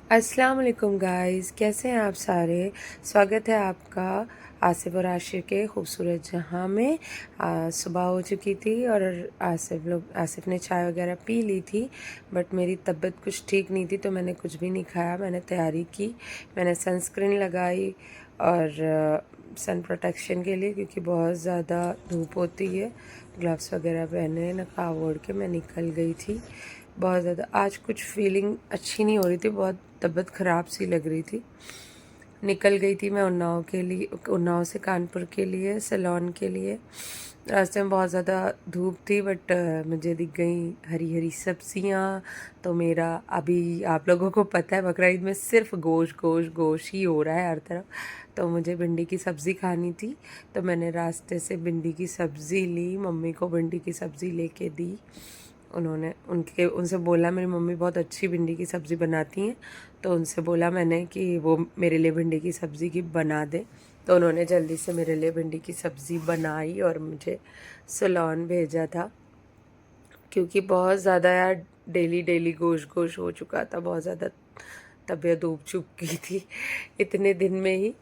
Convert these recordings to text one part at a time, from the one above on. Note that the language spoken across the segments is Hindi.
अस्सलाम वालेकुम गाइस, कैसे हैं आप सारे। स्वागत है आपका आसिफ और आशिर के खूबसूरत जहां में। सुबह हो चुकी थी और आसिफ ने चाय वगैरह पी ली थी, बट मेरी तबीयत कुछ ठीक नहीं थी तो मैंने कुछ भी नहीं खाया। मैंने तैयारी की, मैंने सनस्क्रीन लगाई और सन प्रोटेक्शन के लिए, क्योंकि बहुत ज़्यादा धूप होती है। ग्लव्स वगैरह पहने, नकाब ओढ़ के मैं निकल गई थी। बहुत ज़्यादा आज कुछ फीलिंग अच्छी नहीं हो रही थी, बहुत तबीयत ख़राब सी लग रही थी। निकल गई थी मैं उन्नाव से कानपुर के लिए, सैलून के लिए। रास्ते में बहुत ज़्यादा धूप थी, बट मुझे दिख गई हरी हरी सब्जियाँ। तो मेरा अभी आप लोगों को पता है बकरा ईद में सिर्फ गोश्त गोश्त गोश्त ही हो रहा है हर तरफ। तो मुझे भिंडी की सब्ज़ी खानी थी, तो मैंने रास्ते से भिंडी की सब्ज़ी ली, मम्मी को भिंडी की सब्ज़ी लेके दी। उनसे बोला, मेरी मम्मी बहुत अच्छी भिंडी की सब्ज़ी बनाती हैं, तो उनसे बोला मैंने कि वो मेरे लिए भिंडी की सब्ज़ी की बना दे। तो उन्होंने जल्दी से मेरे लिए भिंडी की सब्ज़ी बनाई और मुझे सैलून भेजा था, क्योंकि बहुत ज़्यादा यार डेली डेली गोश गोश हो चुका था। बहुत ज़्यादा तबीयत डूब चुकी थी इतने दिन में ही।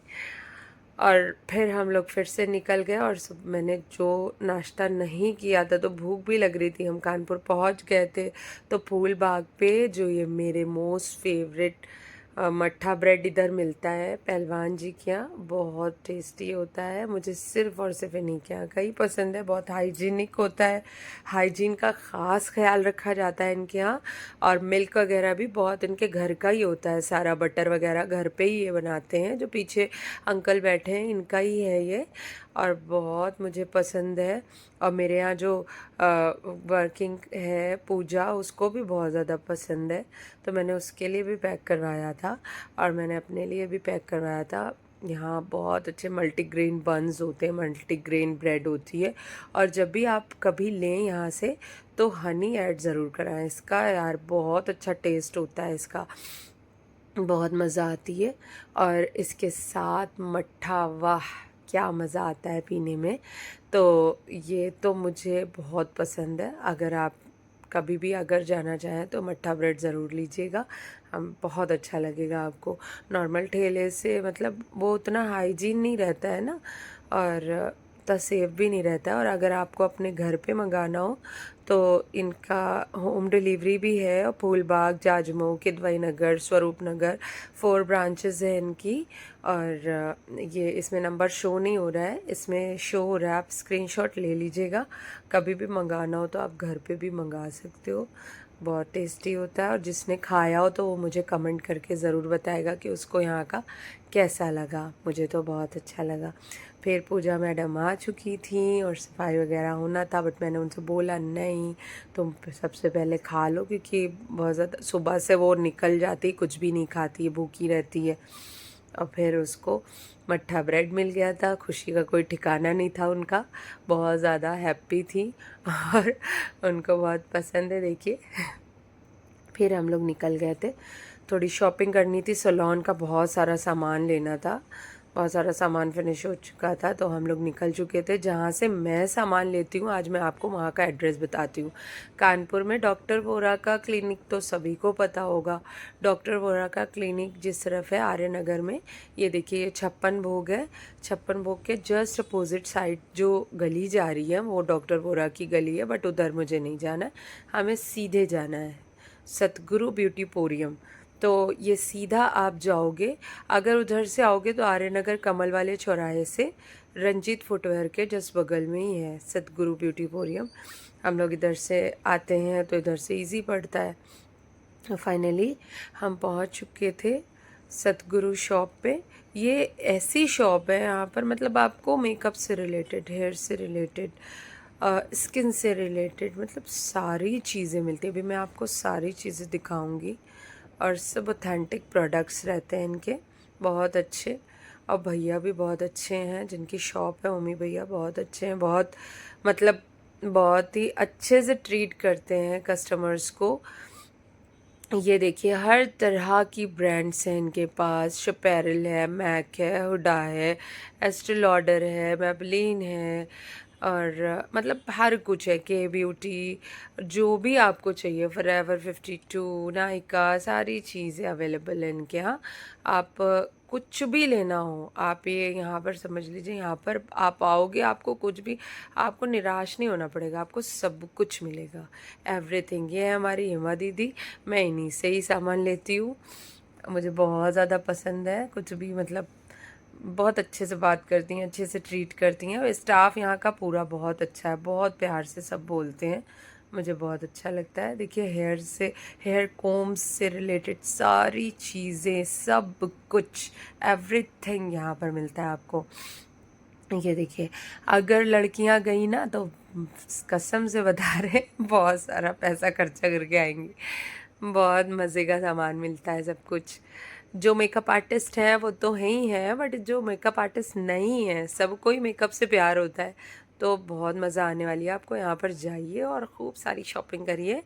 और फिर हम लोग फिर से निकल गए और मैंने जो नाश्ता नहीं किया था, तो भूख भी लग रही थी। हम कानपुर पहुंच गए थे, तो फूल बाग पे जो ये मेरे मोस्ट फेवरेट मट्ठा ब्रेड इधर मिलता है पहलवान जी के यहाँ, बहुत टेस्टी होता है। मुझे सिर्फ और सिर्फ इन्हीं के यहाँ का ही पसंद है। बहुत हाइजीनिक होता है, हाइजीन का ख़ास ख्याल रखा जाता है इनके यहाँ। और मिल्क वगैरह भी बहुत इनके घर का ही होता है, सारा बटर वगैरह घर पे ही ये बनाते हैं। जो पीछे अंकल बैठे हैं इनका ही है ये, और बहुत मुझे पसंद है। और मेरे यहाँ जो वर्किंग है पूजा, उसको भी बहुत ज़्यादा पसंद है, तो मैंने उसके लिए भी पैक करवाया था और मैंने अपने लिए भी पैक करवाया था। यहाँ बहुत अच्छे मल्टीग्रेन बन्स होते हैं, मल्टीग्रेन ब्रेड होती है। और जब भी आप कभी लें यहाँ से, तो हनी ऐड ज़रूर कराएं इसका। यार बहुत अच्छा टेस्ट होता है इसका, बहुत मज़ा आती है। और इसके साथ मट्ठा, वाह क्या मज़ा आता है पीने में। तो ये तो मुझे बहुत पसंद है। अगर आप कभी भी अगर जाना चाहें तो मट्ठा ब्रेड ज़रूर लीजिएगा, हम बहुत अच्छा लगेगा आपको। नॉर्मल ठेले से मतलब वो उतना हाइजीन नहीं रहता है ना, और उतना सेफ भी नहीं रहता है। और अगर आपको अपने घर पे मंगाना हो तो इनका होम डिलीवरी भी है। और फूलबाग, जाजमऊ, किदवई नगर, स्वरूप नगर, 4 ब्रांचेस है इनकी। और ये इसमें नंबर शो नहीं हो रहा है, इसमें शो हो रहा है, आप स्क्रीनशॉट ले लीजिएगा। कभी भी मंगाना हो तो आप घर पे भी मंगा सकते हो। बहुत टेस्टी होता है, और जिसने खाया हो तो वो मुझे कमेंट करके ज़रूर बताएगा कि उसको यहाँ का कैसा लगा। मुझे तो बहुत अच्छा लगा। फिर पूजा मैडम आ चुकी थी और सफाई वगैरह होना था, बट मैंने उनसे बोला नहीं, तुम सबसे पहले खा लो, क्योंकि बहुत ज़्यादा सुबह से वो निकल जाती, कुछ भी नहीं खाती है, भूखी रहती है। और फिर उसको मट्ठा ब्रेड मिल गया था, खुशी का कोई ठिकाना नहीं था उनका। बहुत ज़्यादा हैप्पी थी और उनको बहुत पसंद है, देखिए। फिर हम लोग निकल गए थे, थोड़ी शॉपिंग करनी थी, सैलून का बहुत सारा सामान लेना था। बहुत सारा सामान फिनिश हो चुका था, तो हम लोग निकल चुके थे। जहाँ से मैं सामान लेती हूँ, आज मैं आपको वहाँ का एड्रेस बताती हूँ। कानपुर में डॉक्टर वोरा का क्लिनिक तो सभी को पता होगा। डॉक्टर वोरा का क्लिनिक जिस तरफ है, आर्य नगर में। ये देखिए, ये 56 भोग है। 56 भोग के जस्ट अपोजिट साइड जो गली जा रही है वो डॉक्टर वोरा की गली है, बट उधर मुझे नहीं जाना है, हमें सीधे जाना है सतगुरु ब्यूटी पोरियम। तो ये सीधा आप जाओगे, अगर उधर से आओगे तो आर्यनगर कमल वाले चौराहे से रंजीत फुटवेयर के जस्ट बगल में ही है सतगुरु ब्यूटी पोरियम। हम लोग इधर से आते हैं तो इधर से इजी पड़ता है। फाइनली हम पहुंच चुके थे सतगुरु शॉप पे। ये ऐसी शॉप है यहाँ पर, मतलब आपको मेकअप से रिलेटेड, हेयर से रिलेटेड, स्किन से रिलेटेड, मतलब सारी चीज़ें मिलती हैं। अभी मैं आपको सारी चीज़ें दिखाऊंगी, और सब ऑथेंटिक प्रोडक्ट्स रहते हैं इनके, बहुत अच्छे। और भैया भी बहुत अच्छे हैं, जिनकी शॉप है मम्मी भैया, बहुत अच्छे हैं। बहुत मतलब बहुत ही अच्छे से ट्रीट करते हैं कस्टमर्स को। ये देखिए, हर तरह की ब्रांड्स हैं इनके पास। शपेरल है, मैक है, हुडा है, एस्टे लॉडर है, मैबलिन है, और मतलब हर कुछ है, के ब्यूटी, जो भी आपको चाहिए, फॉरएवर 52, नायका, सारी चीज़ें अवेलेबल हैं इनके यहाँ। आप कुछ भी लेना हो, आप ये यहाँ पर समझ लीजिए, यहाँ पर आप आओगे, आपको कुछ भी, आपको निराश नहीं होना पड़ेगा, आपको सब कुछ मिलेगा, एवरीथिंग। ये है हमारी हिमा दीदी, मैं इन्हीं से ही सामान लेती हूँ, मुझे बहुत ज़्यादा पसंद है। कुछ भी मतलब बहुत अच्छे से बात करती हैं, अच्छे से ट्रीट करती हैं। स्टाफ यहाँ का पूरा बहुत अच्छा है, बहुत प्यार से सब बोलते हैं, मुझे बहुत अच्छा लगता है। देखिए हेयर कोम्स से रिलेटेड सारी चीज़ें, सब कुछ, एवरीथिंग यहाँ पर मिलता है आपको। ये देखिए, अगर लड़कियां गई ना तो कसम से बता रहे बहुत सारा पैसा खर्चा करके आएंगी, बहुत मज़े का सामान मिलता है सब कुछ। जो मेकअप आर्टिस्ट हैं वो तो हैं ही हैं, बट जो मेकअप आर्टिस्ट नहीं है, सबको ही मेकअप से प्यार होता है, तो बहुत मज़ा आने वाली है आपको। यहाँ पर जाइए और खूब सारी शॉपिंग करिए।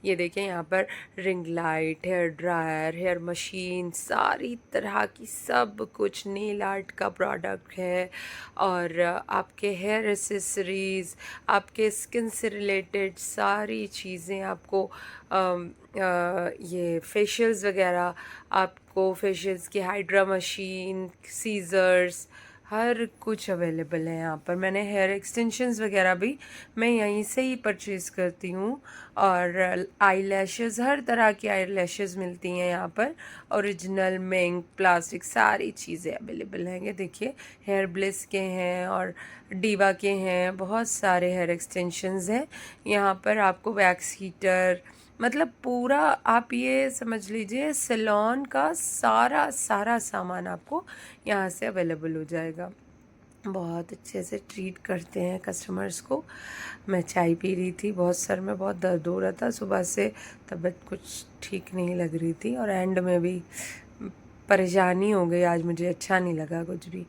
ये देखिए यहाँ पर ring light, hair dryer, hair machine, सारी तरह की सब कुछ, नेल आर्ट का प्रोडक्ट है, और आपके हेयर एसेसरीज़, आपके स्किन से रिलेटेड सारी चीज़ें आपको, ये फेशियल्स वगैरह, आपको फेशियल्स की हाइड्रा मशीन, सीज़र्स, हर कुछ अवेलेबल है यहाँ पर। मैंने हेयर एक्सटेंशंस वगैरह भी मैं यहीं से ही परचेज़ करती हूँ, और आई लैशेज़, हर तरह की आई लैशेज़ मिलती हैं यहाँ पर, ओरिजिनल, मिंक, प्लास्टिक, सारी चीज़ें अवेलेबल हैं। ये देखिए, हेयर ब्लिस के हैं और डीवा के हैं, बहुत सारे हेयर एक्सटेंशंस हैं यहाँ पर। आपको वैक्स हीटर, मतलब पूरा आप ये समझ लीजिए सैलून का सारा सारा सामान आपको यहाँ से अवेलेबल हो जाएगा। बहुत अच्छे से ट्रीट करते हैं कस्टमर्स को। मैं चाय पी रही थी, बहुत सर में बहुत दर्द हो रहा था सुबह से, तबीयत कुछ ठीक नहीं लग रही थी, और एंड में भी परेशानी हो गई, आज मुझे अच्छा नहीं लगा कुछ भी।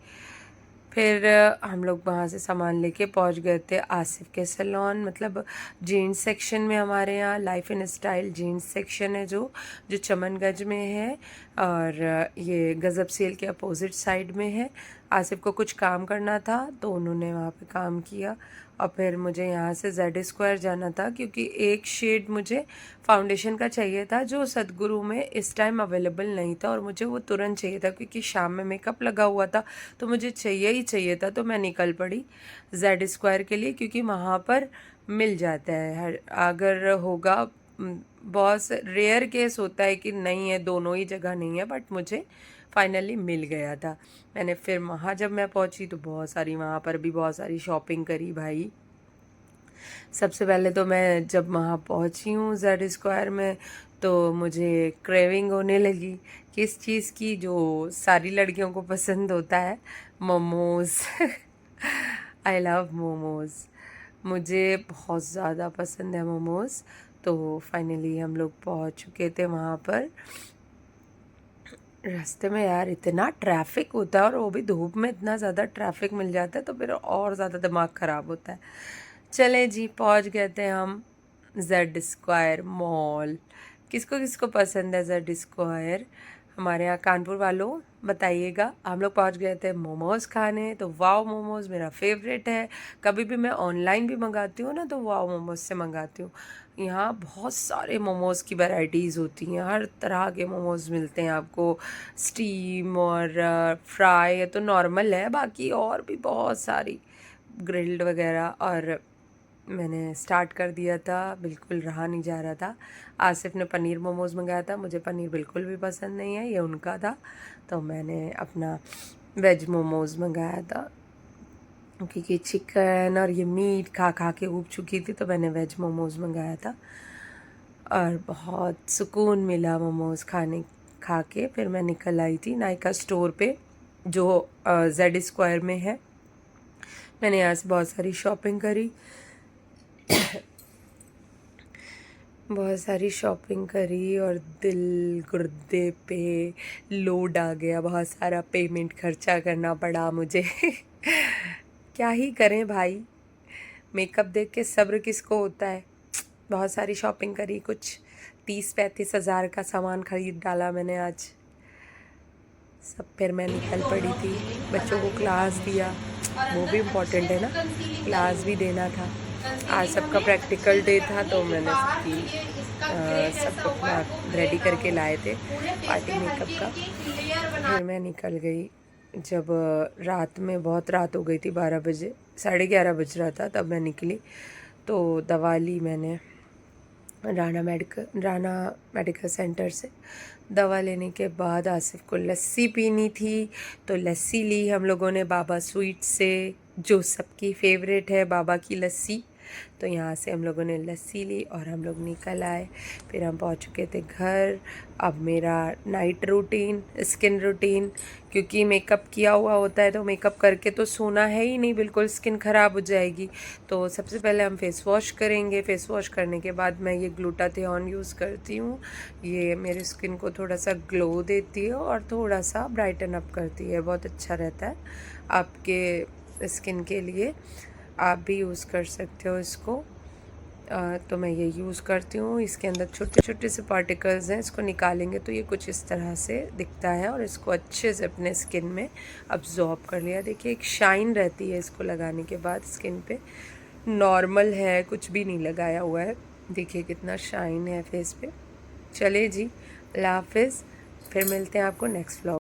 फिर हम लोग वहाँ से सामान लेके पहुँच गए थे आसिफ के सैलून, मतलब जीन्स सेक्शन में। हमारे यहाँ life and style jeans section है जो चमनगंज में है, और ये गज़ब सेल के अपोजिट साइड में है। आसिफ को कुछ काम करना था तो उन्होंने वहाँ पे काम किया, और फिर मुझे यहाँ से जेड स्क्वायर जाना था, क्योंकि एक शेड मुझे फाउंडेशन का चाहिए था जो सदगुरु में इस टाइम अवेलेबल नहीं था, और मुझे वो तुरंत चाहिए था क्योंकि शाम में मेकअप लगा हुआ था, तो मुझे चाहिए ही चाहिए था। तो मैं निकल पड़ी जेड स्क्वायर के लिए, क्योंकि वहाँ पर मिल जाता है हर, अगर होगा, बहुत रेयर केस होता है कि नहीं है, दोनों ही जगह नहीं है, बट मुझे फाइनली मिल गया था। मैंने फिर वहाँ जब मैं पहुँची तो बहुत सारी, वहाँ पर भी बहुत सारी शॉपिंग करी भाई। सबसे पहले तो मैं जब वहाँ पहुँची हूँ जेड स्क्वायर में, तो मुझे क्रेविंग होने लगी किस चीज़ की, जो सारी लड़कियों को पसंद होता है, मोमोज़। आई लव मोमोज़, मुझे बहुत ज़्यादा पसंद है मोमोज़। तो फाइनली हम लोग पहुँच चुके थे वहाँ पर। रास्ते में यार इतना ट्रैफिक होता है, और वो भी धूप में इतना ज़्यादा ट्रैफिक मिल जाता है, तो फिर और ज़्यादा दिमाग ख़राब होता है। चले जी, पहुंच गए थे हम जेड स्क्वायर मॉल। किसको किसको पसंद है जेड स्क्वायर, हमारे यहाँ कानपुर वालों बताइएगा। हम लोग पहुंच गए थे मोमोज़ खाने, तो वाव मोमोज़ मेरा फेवरेट है। कभी भी मैं ऑनलाइन भी मंगाती हूँ ना, तो वाव मोमोज़ से मंगाती हूँ। यहाँ बहुत सारे मोमोज़ की वैरायटीज़ होती हैं, हर तरह के मोमोज़ मिलते हैं आपको, स्टीम और फ्राई, ये तो नॉर्मल है, बाकी और भी बहुत सारी ग्रिल्ड वगैरह। और मैंने स्टार्ट कर दिया था, बिल्कुल रहा नहीं जा रहा था। आसिफ ने पनीर मोमोज़ मंगाया था, मुझे पनीर बिल्कुल भी पसंद नहीं है, ये उनका था, तो मैंने अपना वेज मोमोज़ मंगाया था, क्योंकि चिकन और ये मीट खा खा के ऊब चुकी थी, तो मैंने वेज मोमोज़ मंगाया था, और बहुत सुकून मिला मोमोज़ खा के। फिर मैं निकल आई थी नायका स्टोर पे, जो जेड स्क्वायर में है। मैंने यहाँ से बहुत सारी शॉपिंग करी, बहुत सारी शॉपिंग करी, और दिल गुर्दे पे लोड आ गया, बहुत सारा पेमेंट खर्चा करना पड़ा मुझे। क्या ही करें भाई, मेकअप देख के सब्र किसको होता है। बहुत सारी शॉपिंग करी, कुछ 30-35 हज़ार का सामान खरीद डाला मैंने आज सब। फिर मैं निकल पड़ी थी, बच्चों को क्लास दिया, वो भी इम्पोर्टेंट है ना, क्लास भी देना था। आज सबका प्रैक्टिकल डे था तो मैंने सब कुछ रेडी करके लाए थे पार्टी मेकअप का। फिर मैं निकल गई जब रात में बहुत रात हो गई थी, 12 बजे 11:30 बज रहा था तब मैं निकली। तो दवा ली मैंने राना मेडिकल सेंटर से। दवा लेने के बाद आसिफ को लस्सी पीनी थी तो लस्सी ली हम लोगों ने बाबा स्वीट से, जो सबकी फेवरेट है बाबा की लस्सी। तो यहाँ से हम लोगों ने लस्सी ली और हम लोग निकल आए। फिर हम पहुँच चुके थे घर। अब मेरा नाइट रूटीन, स्किन रूटीन, क्योंकि मेकअप किया हुआ होता है तो मेकअप करके तो सोना है ही नहीं, बिल्कुल स्किन ख़राब हो जाएगी। तो सबसे पहले हम फेस वॉश करेंगे। फेस वॉश करने के बाद मैं ये ग्लूटाथियोन यूज़ करती हूँ। ये मेरी स्किन को थोड़ा सा ग्लो देती है और थोड़ा सा ब्राइटन अप करती है, बहुत अच्छा रहता है आपके स्किन के लिए। आप भी यूज़ कर सकते हो इसको। तो मैं ये यूज़ करती हूँ। इसके अंदर छोटे छोटे से पार्टिकल्स हैं, इसको निकालेंगे तो ये कुछ इस तरह से दिखता है और इसको अच्छे से अपने स्किन में अब्जॉर्ब कर लिया। देखिए एक शाइन रहती है इसको लगाने के बाद स्किन पे, नॉर्मल है, कुछ भी नहीं लगाया हुआ है। देखिए कितना शाइन है फेस पे। चले जी, अल्लाह हाफिज़। फिर मिलते हैं आपको नेक्स्ट व्लॉग।